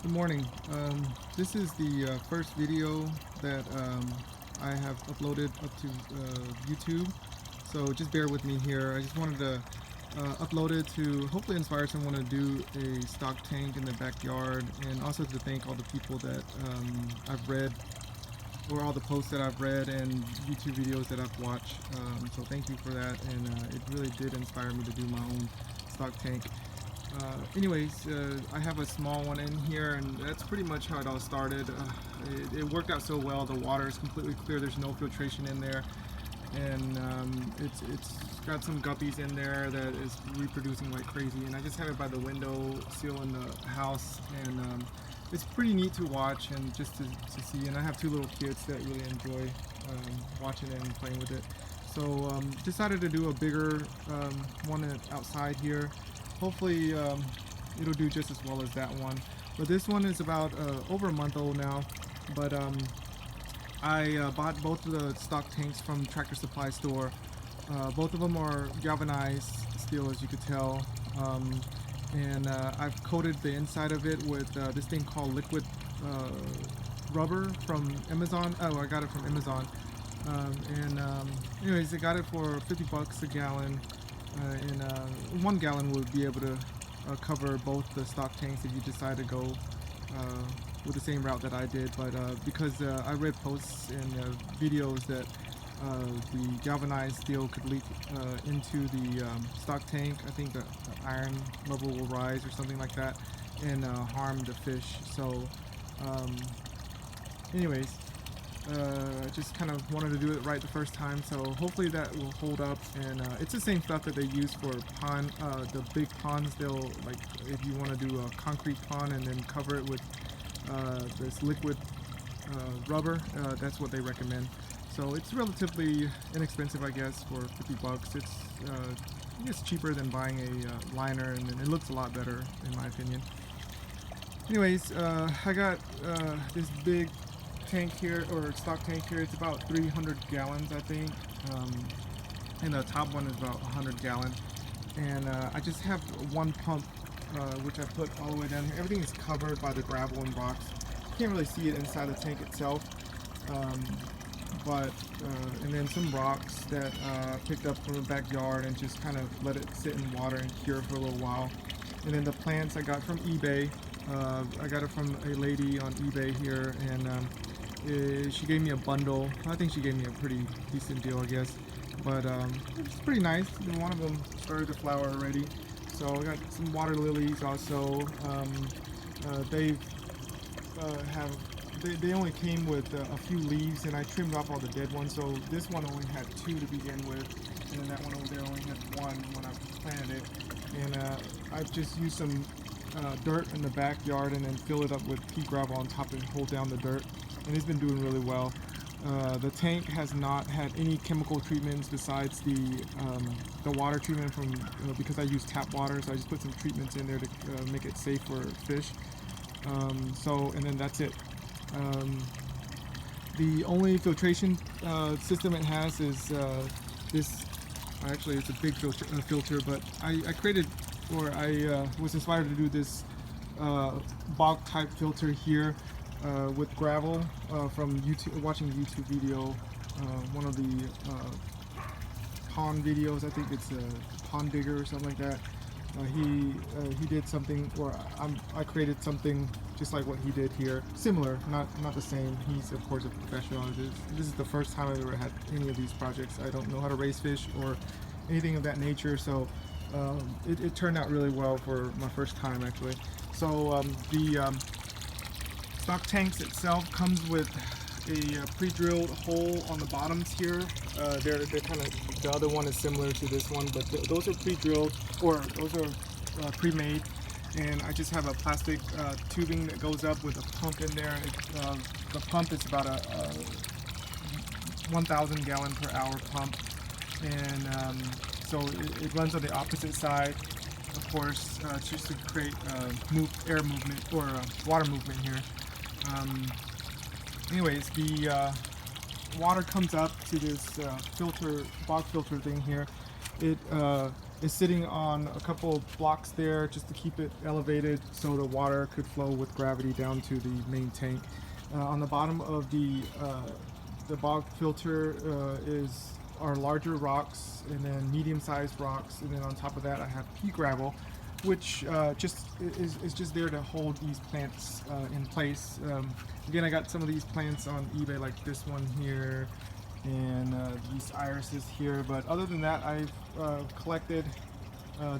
Good morning. This is the first video that I have uploaded up to YouTube, so just bear with me here. I just wanted to upload it to hopefully inspire someone to do a stock tank in their backyard, and also to thank all the people that I've read, or all the posts that I've read and YouTube videos that I've watched. So thank you for that, and it really did inspire me to do my own stock tank. I have a small one in here, and that's pretty much how it all started. It worked out so well. The water is completely clear. There's no filtration in there, and it's got some guppies in there that is reproducing like crazy. And I just have it by the window sill in the house, and it's pretty neat to watch and just to see. And I have two little kids that really enjoy watching it and playing with it. So decided to do a bigger one outside here. Hopefully it'll do just as well as that one. But this one is about over a month old now. But I bought both of the stock tanks from Tractor Supply store. Both of them are galvanized steel, as you could tell. And I've coated the inside of it with this thing called liquid rubber from Amazon. Oh, I got it from Amazon. Anyways, I got it for 50 bucks a gallon. And 1 gallon would be able to cover both the stock tanks if you decide to go with the same route that I did. But because I read posts and videos that the galvanized steel could leak into the stock tank, I think the iron level will rise or something like that, and harm the fish. So anyways, just kind of wanted to do it right the first time, so hopefully that will hold up. And it's the same stuff that they use for pond, the big ponds. They'll, like, if you want to do a concrete pond and then cover it with this liquid rubber, that's what they recommend. So it's relatively inexpensive, I guess, for 50 bucks. It's I guess cheaper than buying a liner, and then it looks a lot better in my opinion. Anyways, I got this big tank here, or stock tank here. It's about 300 gallons, I think, and the top one is about 100 gallons. And I just have one pump, which I put all the way down here. Everything is covered by the gravel and rocks. You can't really see it inside the tank itself, and then some rocks that I picked up from the backyard and just kind of let it sit in water and cure for a little while. And then the plants I got from eBay. I got it from a lady on eBay here, and she gave me a bundle. I think she gave me a pretty decent deal, I guess. But it's pretty nice. One of them started to flower already. So I got some water lilies also. They only came with a few leaves, and I trimmed off all the dead ones. So this one only had 2 to begin with, and then that one over there only had 1 when I planted it. And I've just used some dirt in the backyard and then fill it up with pea gravel on top and hold down the dirt, and it's been doing really well. The tank has not had any chemical treatments besides the water treatment from because I use tap water, so I just put some treatments in there to make it safe for fish. And then that's it. The only filtration system it has is this. Actually, it's a big filter, but I created, or I was inspired to do this bog type filter here with gravel from YouTube, watching a YouTube video, one of the pond videos. I think it's a pond digger or something like that. He did something, or I created something just like what he did here, similar, not the same. He's of course a professional. This is the first time I've ever had any of these projects. I don't know how to raise fish or anything of that nature, so it turned out really well for my first time actually. So the stock tanks itself comes with a pre-drilled hole on the bottoms here. They're kind of, the other one is similar to this one, but those are pre-drilled, or those are pre-made. And I just have a plastic tubing that goes up with a pump in there. The pump is about a 1,000 gallon per hour pump, and so it runs on the opposite side, of course, just to create air movement, or water movement here. Anyways, the water comes up to this bog filter thing here. It is sitting on a couple of blocks there just to keep it elevated so the water could flow with gravity down to the main tank. On the bottom of the bog filter are larger rocks, and then medium-sized rocks, and then on top of that I have pea gravel, which is just there to hold these plants in place. Again, I got some of these plants on eBay, like this one here, and these irises here. But other than that, I've collected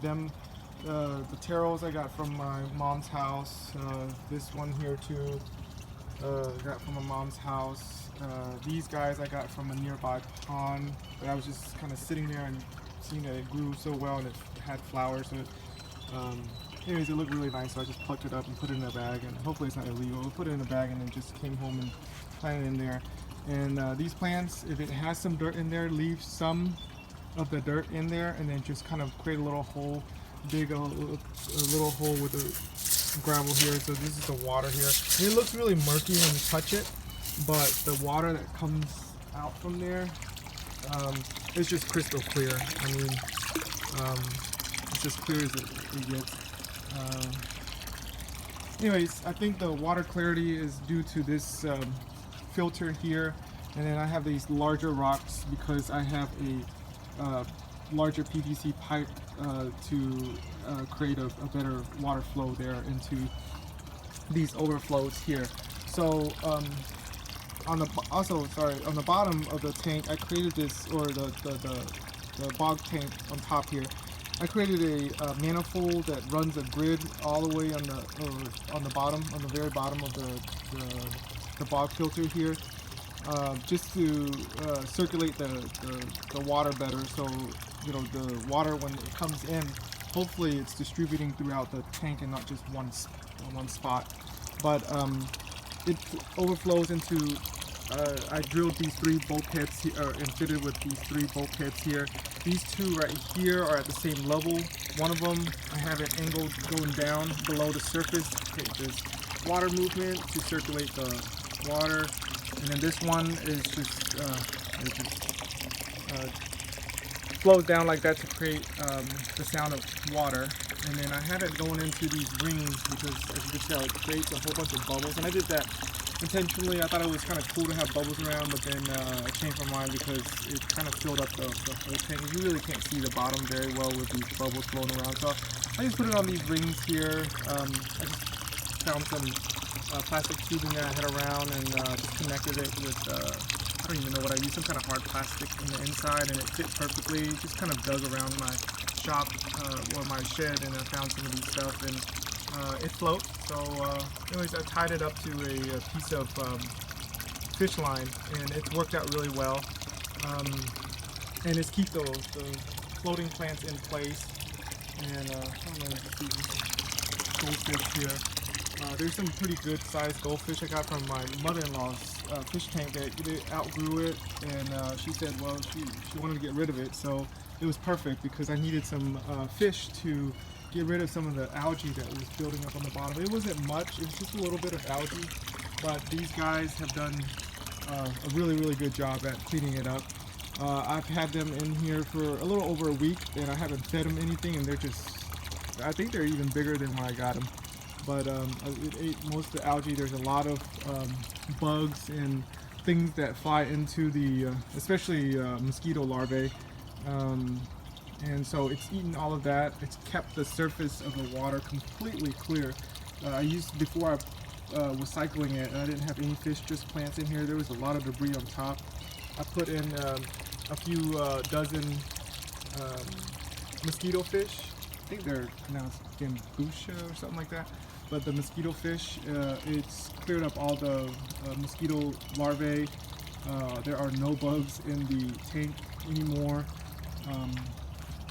them. The taros I got from my mom's house. This one here too, got from my mom's house. These guys I got from a nearby pond, but I was just kind of sitting there and seeing that it grew so well and it had flowers. So anyways, it looked really nice, so I just plucked it up and put it in a bag, and hopefully it's not illegal. We put it in a bag and then just came home and planted it in there. And these plants, if it has some dirt in there, leave some of the dirt in there and then just kind of create a little hole, dig a little hole with the gravel here. So this is the water here. And it looks really murky when you touch it, but the water that comes out from there is just crystal clear. I mean, it's as clear as it gets. Anyways, I think the water clarity is due to this filter here, and then I have these larger rocks because I have a larger PVC pipe to create a better water flow there into these overflows here. So on the bottom of the tank, I created this, or the bog tank on top here, I created a manifold that runs a grid all the way on the bottom, on the very bottom of the bog filter here, just to circulate the water better. So you know, the water, when it comes in, hopefully it's distributing throughout the tank and not just one spot. But it overflows into. I drilled these 3 bulkheads and fitted with these 3 bulkheads here. These 2 right here are at the same level. One of them I have it angled going down below the surface. There's water movement to circulate the water, and then this one is just flows down like that to create the sound of water. And then I had it going into these rings because, as you can tell, it creates a whole bunch of bubbles, and I did that intentionally. I thought it was kind of cool to have bubbles around, but then I changed my mind because it kind of filled up the whole tank. You really can't see the bottom very well with these bubbles flowing around, so I just put it on these rings here. I just found some plastic tubing that I had around and just connected it with, I don't even know what I used, some kind of hard plastic in the inside, and it fit perfectly. Just kind of dug around my shop or my shed, and I found some of these stuff, and it floats. So anyways, I tied it up to a piece of fish line, and it's worked out really well. And it's keep the floating plants in place. And I don't know if you see goldfish here. There's some pretty good sized goldfish I got from my mother-in-law's fish tank. They outgrew it, and she said, well, she wanted to get rid of it, so it was perfect because I needed some fish to get rid of some of the algae that was building up on the bottom. It wasn't much, it was just a little bit of algae, but these guys have done a really good job at cleaning it up. I've had them in here for a little over a week, and I haven't fed them anything, and they're just, I think they're even bigger than when I got them. But it ate most of the algae. There's a lot of bugs and things that fly into the, especially mosquito larvae. And so it's eaten all of that. It's kept the surface of the water completely clear. Before I was cycling it, and I didn't have any fish, just plants in here. There was a lot of debris on top. I put in a few dozen mosquito fish. I think they're pronounced gambusha or something like that. But the mosquito fish, it's cleared up all the mosquito larvae. There are no bugs in the tank anymore.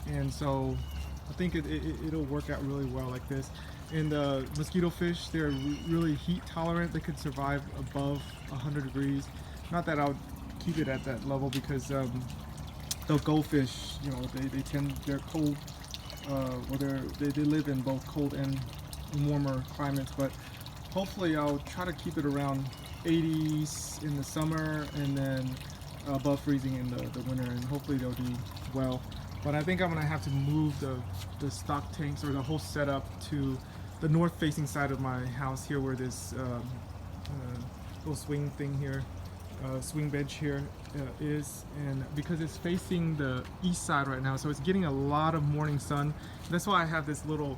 And so I think it'll work out really well like this. And the mosquito fish, they're really heat tolerant. They could survive above 100 degrees. Not that I would keep it at that level because the goldfish, you know, they're cold. They live in both cold and warmer climates, but hopefully I'll try to keep it around 80s in the summer and then above freezing in the winter, and hopefully they'll do well. but I think I'm gonna have to move the stock tanks or the whole setup to the north facing side of my house here, where this little swing thing here, swing bench here is, and because it's facing the east side right now, so it's getting a lot of morning sun. That's why I have this little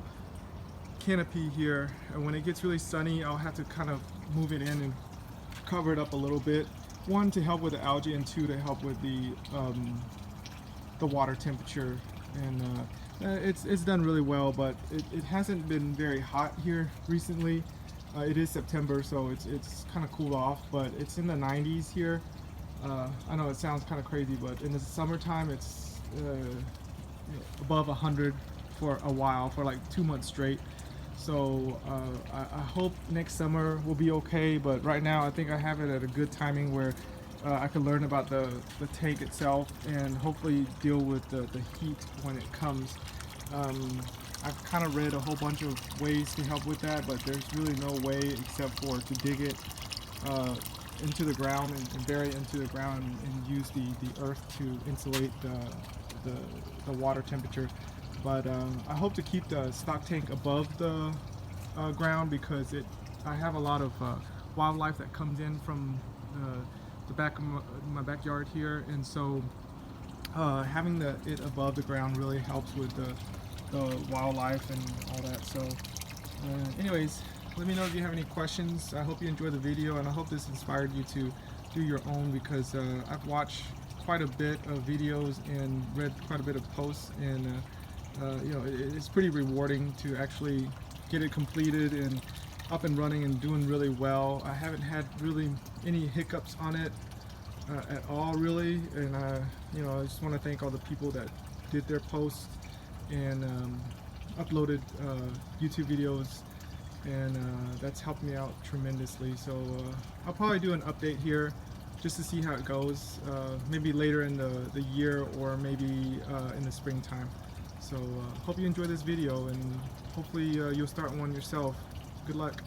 canopy here, and when it gets really sunny I'll have to kind of move it in and cover it up a little bit. One, to help with the algae, and two, to help with the water temperature. And it's done really well, but it hasn't been very hot here recently. It is September, so it's kind of cooled off, but it's in the 90s here. I know it sounds kind of crazy, but in the summertime it's above 100 for a while, for like 2 months straight. So I hope next summer will be okay, but right now I think I have it at a good timing where I can learn about the tank itself and hopefully deal with the heat when it comes. I've kind of read a whole bunch of ways to help with that, but there's really no way except for to dig it into the ground and bury it into the ground and use the earth to insulate the water temperature. But I hope to keep the stock tank above the ground, because I have a lot of wildlife that comes in from the back of my backyard here, and so having it above the ground really helps with the wildlife and all that. So anyways, let me know if you have any questions. I hope you enjoyed the video, and I hope this inspired you to do your own, because I've watched quite a bit of videos and read quite a bit of posts, and you know, it's pretty rewarding to actually get it completed and up and running and doing really well. I haven't had really any hiccups on it at all, really, and you know, I just want to thank all the people that did their posts and uploaded YouTube videos, and that's helped me out tremendously. So I'll probably do an update here just to see how it goes, maybe later in the year, or maybe in the springtime. So hope you enjoyed this video, and hopefully you'll start one yourself. Good luck.